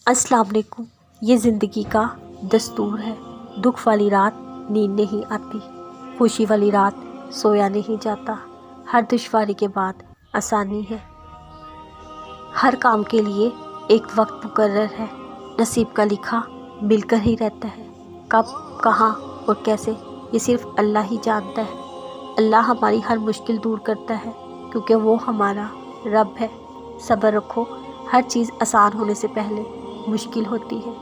अस्सलाम वालेकुम। ये ज़िंदगी का दस्तूर है। दुख वाली रात नींद नहीं आती, खुशी वाली रात सोया नहीं जाता। हर दुश्वारी के बाद आसानी है। हर काम के लिए एक वक्त मुकर्रर है। नसीब का लिखा मिलकर ही रहता है। कब, कहाँ और कैसे ये सिर्फ अल्लाह ही जानता है। अल्लाह हमारी हर मुश्किल दूर करता है क्योंकि वो हमारा रब है। सब्र रखो, हर चीज़ आसान होने से पहले मुश्किल होती है।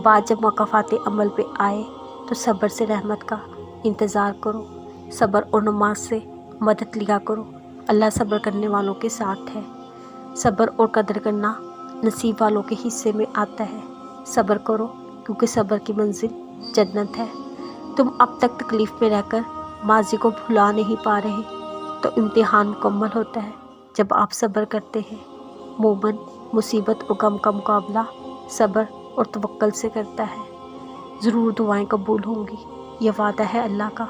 बात जब मकाफ़ाते अमल पे आए तो सब्र से रहमत का इंतज़ार करो। सब्र और नमाज से मदद लिया करो। अल्लाह सब्र करने वालों के साथ है। सब्र और कदर करना नसीब वालों के हिस्से में आता है। सब्र करो क्योंकि सब्र की मंजिल जन्नत है। तुम अब तक तकलीफ़ में रहकर माजी को भुला नहीं पा रहे तो इम्तिहान मुकम्मल होता है जब आप सब्र करते हैं। मोमिन मुसीबत और गम का मुकाबला सब्र और तवक्कल से करता है। ज़रूर दुआएं कबूल होंगी, ये वादा है अल्लाह का।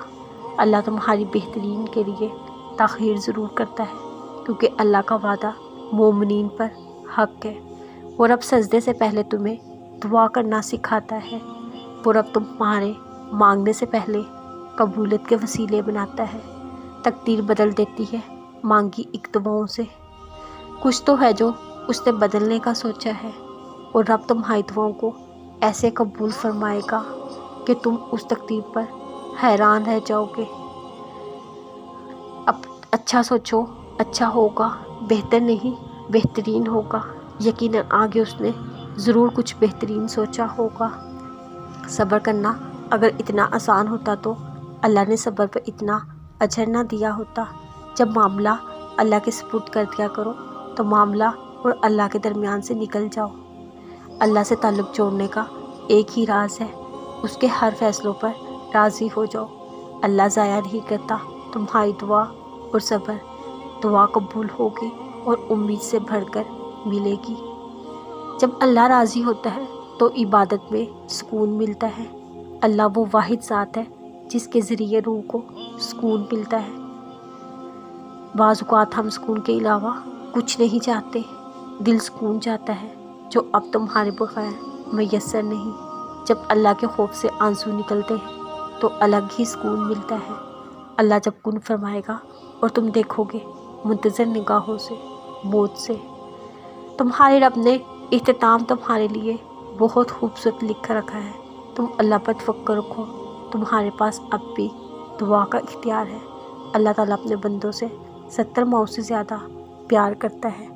अल्लाह तुम्हारी बेहतरीन के लिए ताख़ीर ज़रूर करता है क्योंकि अल्लाह का वादा मोमिनीन पर हक़ है। वो रब सजदे से पहले तुम्हें दुआ करना सिखाता है। वो रब तुम्हारे मांगने से पहले कबूलियत के वसीले बनाता है। तकदीर बदल देती है मांगी एक दुआओं से। कुछ तो है जो उसने बदलने का सोचा है और रब तुम्हारी दुआओं को ऐसे कबूल फरमाएगा कि तुम उस तकदीर पर हैरान रह जाओगे। अब अच्छा सोचो, अच्छा होगा, बेहतर नहीं बेहतरीन होगा। यकीनन आगे उसने ज़रूर कुछ बेहतरीन सोचा होगा। सब्र करना अगर इतना आसान होता तो अल्लाह ने सब्र पर इतना अजर ना दिया होता। जब मामला अल्लाह के सुपुर्द कर दिया करो तो मामला और अल्लाह के दरमियान से निकल जाओ। अल्लाह से ताल्लुक़ जोड़ने का एक ही राज है, उसके हर फैसलों पर राज़ी हो जाओ। अल्लाह ज़ाया नहीं करता तुम्हारी दुआ और सब्र। दुआ कबूल होगी और उम्मीद से भरकर मिलेगी। जब अल्लाह राज़ी होता है तो इबादत में सुकून मिलता है। अल्लाह वो वाहिद ज़ात है जिसके ज़रिए रूह को सुकून मिलता है। बाज़ औक़ात हम सुकून के अलावा कुछ नहीं चाहते, दिल सुकून चाहता है जो अब तुम्हारे बग़ैर मैसर नहीं। जब अल्लाह के खौफ से आंसू निकलते हैं तो अलग ही सुकून मिलता है। अल्लाह जब कुन फरमाएगा और तुम देखोगे मुंतज़र निगाहों से मौत से। तुम्हारे रब ने इख्तिताम तुम्हारे लिए बहुत खूबसूरत लिख रखा है। तुम अल्लाह पर तवक्कुल रखो, तुम्हारे पास अब भी दुआ का इख्तियार है। अल्लाह ताला अपने बंदों से 70 माओं से ज़्यादा प्यार करता है।